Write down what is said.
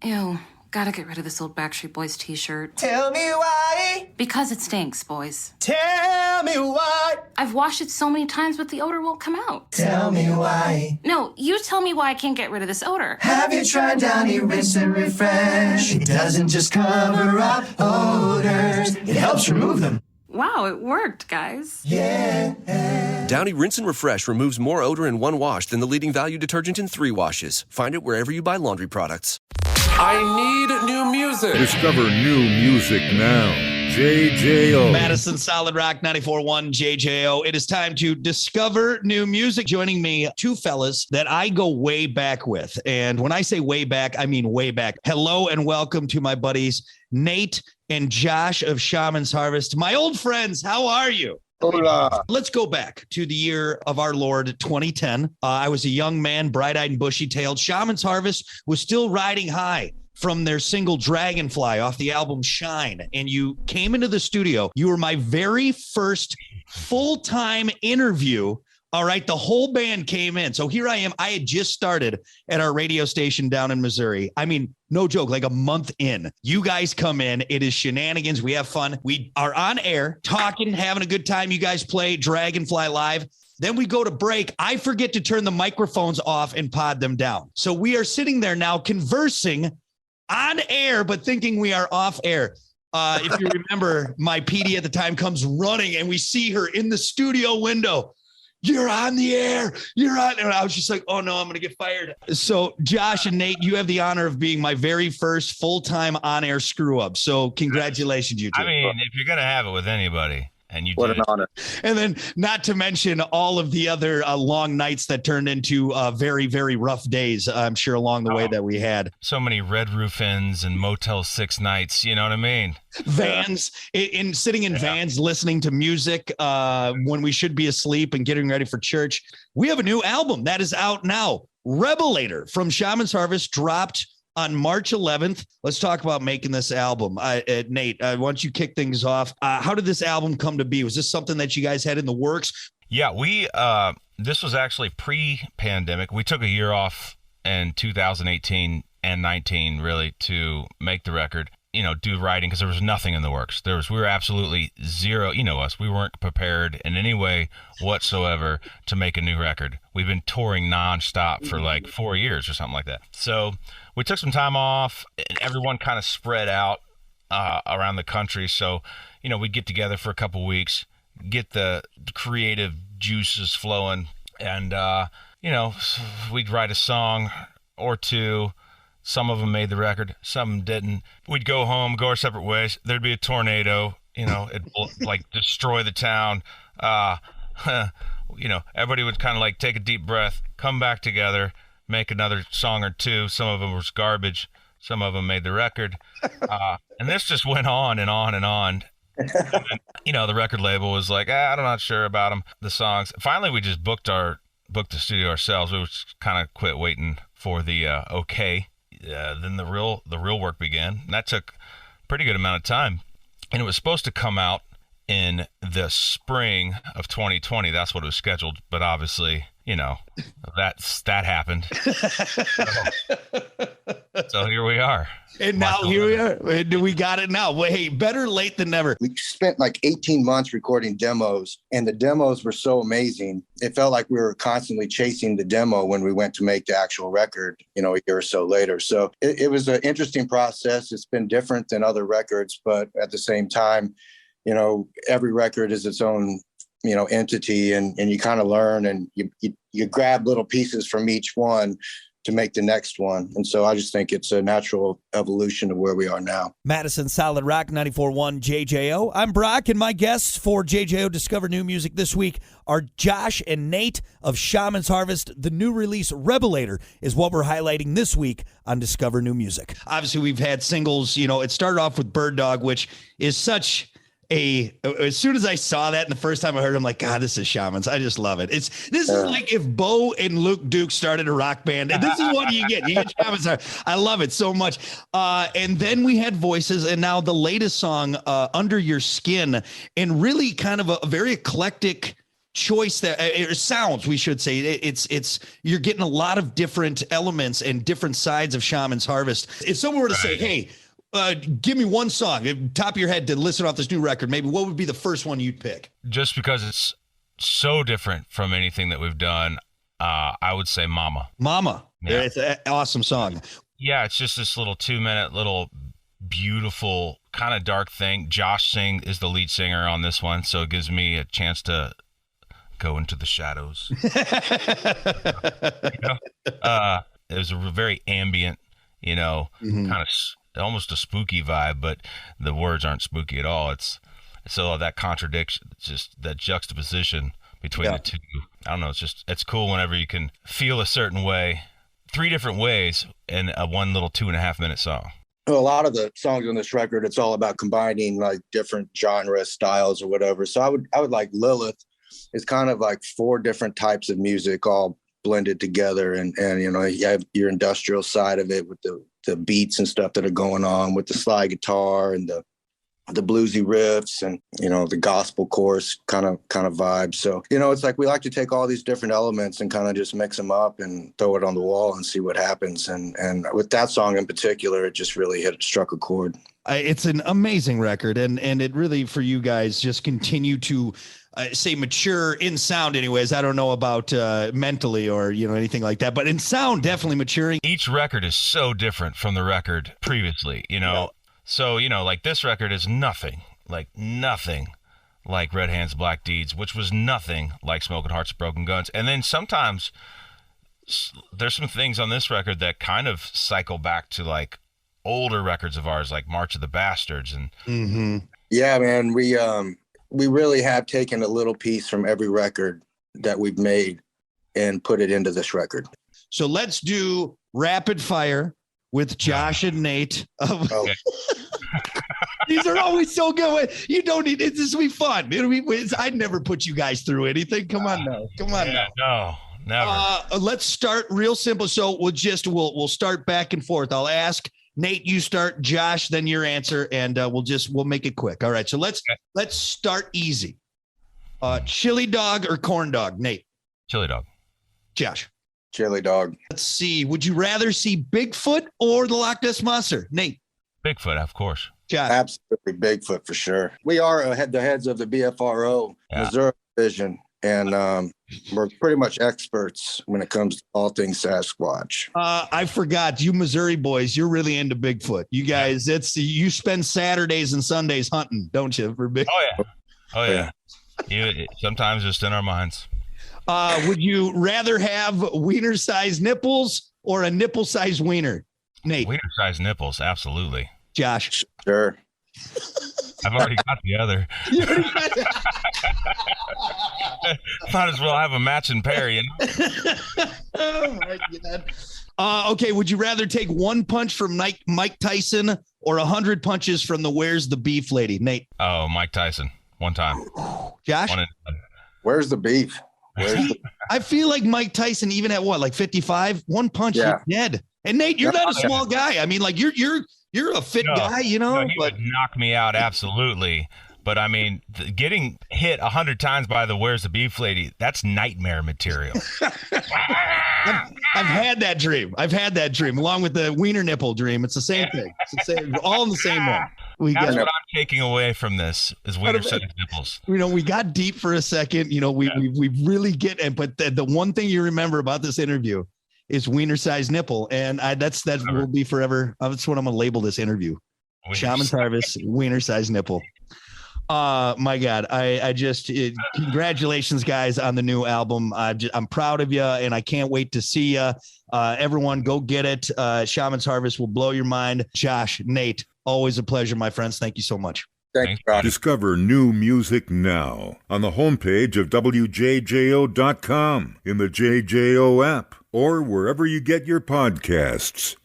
Ew, gotta get rid of this old Backstreet Boys t-shirt. Tell me why. Because it stinks, boys. Tell me why. I've washed it so many times, but the odor won't come out. Tell me why. No, you tell me why I can't get rid of this odor. Have you tried Downy Rinse and Refresh? It doesn't just cover up odors, it helps remove them. Wow, it worked, guys. Yeah. Downy Rinse and Refresh removes more odor in one wash than the leading value detergent in 3 washes. Find it wherever you buy laundry products. I need new music. Discover new music now. JJO. Madison Solid Rock 94.1 JJO. It is time to discover new music. Joining me, 2 fellas that I go way back with. And when I say way back, I mean way back. Hello and welcome to my buddies, Nate and Josh of Shaman's Harvest. My old friends, how are you? Hola. Let's go back to the year of our Lord 2010. I was a young man, bright-eyed and bushy-tailed. Shaman's Harvest was still riding high from their single Dragonfly off the album Shine. And you came into the studio. You were my very first full-time interview. All right, the whole band came in. So here I am. I had just started at our radio station down in Missouri. I mean, no joke, like a month in. You guys come in. It is shenanigans. We have fun. We are on air, talking, having a good time. You guys play Dragonfly live. Then we go to break. I forget to turn the microphones off and pod them down. So we are sitting there now conversing on air, but thinking we are off air. If you remember, my PD at the time comes running and we see her in the studio window. You're on the air. You're on. And I was just like, oh no, I'm going to get fired. So Josh and Nate, you have the honor of being my very first full-time on-air screw up. So congratulations, you two. I mean, if you're going to have it with anybody and you What did an honor. And then not to mention all of the other long nights that turned into very, very rough days, I'm sure, along the way that we had. so many Red Roof Inns and Motel 6 nights, you know what I mean? Vans, in sitting in vans, listening to music when we should be asleep and getting ready for church. We have a new album that is out now. Rebelator from Shaman's Harvest dropped on March 11th. Let's talk about making this album. Nate, why don't you kick things off? How did this album come to be? Was this something that you guys had in the works? Yeah, this was actually pre-pandemic. We took a year off in 2018 and 19 really to make the record, do writing, because there was nothing in the works. We were absolutely zero. You know us, we weren't prepared in any way whatsoever to make a new record. We've been touring nonstop for like 4 years or something like that. So we took some time off, and everyone kind of spread out around the country. So, we'd get together for a couple weeks, get the creative juices flowing, and, we'd write a song or two. Some of them made the record, some didn't. We'd go home, go our separate ways. There'd be a tornado, it'd like destroy the town. Everybody would kind of like take a deep breath, come back together, make another song or two. Some of them was garbage. Some of them made the record. And this just went on and on and on. And then, the record label was like, I'm not sure about them, the songs. Finally, we just booked the studio ourselves. We just kind of quit waiting for the okay. Then the real work began. And that took a pretty good amount of time. And it was supposed to come out in the spring of 2020. That's what it was scheduled. But obviously, that happened. So here we are. And now here we are. We got it now. Well, hey, better late than never. We spent like 18 months recording demos, and the demos were so amazing. It felt like we were constantly chasing the demo when we went to make the actual record, a year or so later. So it was an interesting process. It's been different than other records, but at the same time, every record is its own entity, and you kind of learn, and you grab little pieces from each one to make the next one. And so I just think it's a natural evolution of where we are now. Madison Solid Rock 94.1 JJO. I'm Brock, and my guests for JJO Discover New Music this week are Josh and Nate of Shaman's Harvest. The new release, Rebelator, is what we're highlighting this week on Discover New Music. Obviously, we've had singles. It started off with Bird Dog, which is such as soon as I saw that and the first time I heard it, I'm like, God, this is Shaman's. I just love it. This is like if Bo and Luke Duke started a rock band, and this is what you get. You get Shaman's. I love it so much. And then we had Voices, and now the latest song, Under Your Skin, and really kind of a very eclectic choice that or sounds, we should say. It's you're getting a lot of different elements and different sides of Shaman's Harvest. If someone were to say, hey, give me one song, top of your head, to listen off this new record, maybe what would be the first one you'd pick? Just because it's so different from anything that we've done, I would say Mama. Mama. Yeah. It's an awesome song. Yeah, it's just this little 2-minute little beautiful kind of dark thing. Josh Singh is the lead singer on this one, so it gives me a chance to go into the shadows. It was a very ambient, kind of almost a spooky vibe, but the words aren't spooky at all. It's so that contradiction, just that juxtaposition between the two. I don't know. It's cool whenever you can feel a certain way, 3 different ways in a one little 2.5-minute song. Well, a lot of the songs on this record, it's all about combining like different genre styles or whatever. So I would like Lilith. It's kind of like 4 different types of music all blended together, and you have your industrial side of it with the beats and stuff that are going on with the slide guitar and the bluesy riffs and the gospel chorus kind of vibe. So it's like we like to take all these different elements and kind of just mix them up and throw it on the wall and see what happens. And with that song in particular, it just really struck a chord. It's an amazing record, and it really, for you guys, just continue to say mature in sound anyways. I don't know about mentally or anything like that, but in sound, definitely maturing. Each record is so different from the record previously, Yeah. So, like this record is nothing like Red Hands, Black Deeds, which was nothing like Smoking Hearts, Broken Guns. And then sometimes there's some things on this record that kind of cycle back to like older records of ours, like March of the Bastards. And Yeah, man, we really have taken a little piece from every record that we've made and put it into this record. So let's do rapid fire with Josh and Nate. These are always so good. You don't need it. This will be fun. I'd never put you guys through anything. Come on now. No, never. Let's start real simple. So we'll start back and forth. I'll ask Nate, you start, Josh, then your answer, and we'll make it quick. All right. So let's start easy. Chili dog or corn dog? Nate. Chili dog. Josh. Chili dog. Let's see. Would you rather see Bigfoot or the Loch Ness Monster? Nate. Bigfoot, of course. Josh. Absolutely Bigfoot for sure. We are the heads of the BFRO Missouri division, and we're pretty much experts when it comes to all things Sasquatch. I forgot, you Missouri boys, you're really into Bigfoot. You guys, you spend Saturdays and Sundays hunting, don't you? For Bigfoot? Oh yeah. Sometimes just in our minds. Would you rather have wiener-sized nipples or a nipple-sized wiener? Nate. Wiener-sized nipples, absolutely. Josh. Sure. I've already got the other. Might as well have a matching pair, Oh my God. Okay, would you rather take 1 punch from Mike Tyson or 100 punches from the Where's the Beef lady? Nate. Oh, Mike Tyson. One time. Josh. Where's the beef? I feel like Mike Tyson, even at what, like 55, 1 punch, you're dead. And Nate, you're not a small guy. I mean, like you're a fit guy, he would knock me out, absolutely. But I mean, getting hit 100 times by the Where's the Beef lady, that's nightmare material. I've had that dream. Along with the wiener nipple dream. It's the same thing. It's the same, all in the same one. That's what I'm taking away from this is wiener-sized nipples. We got deep for a second. We really get it. But the one thing you remember about this interview is wiener-sized nipple, and that will be forever. That's what I'm gonna label this interview. Shaman's Harvest, wiener-sized nipple. My God, I just congratulations, guys, on the new album. I'm proud of you, and I can't wait to see you. Everyone, go get it. Shaman's Harvest will blow your mind. Josh, Nate, always a pleasure, my friends. Thank you so much. Thanks, Rob. Discover new music now on the homepage of WJJO.com, in the JJO app, or wherever you get your podcasts.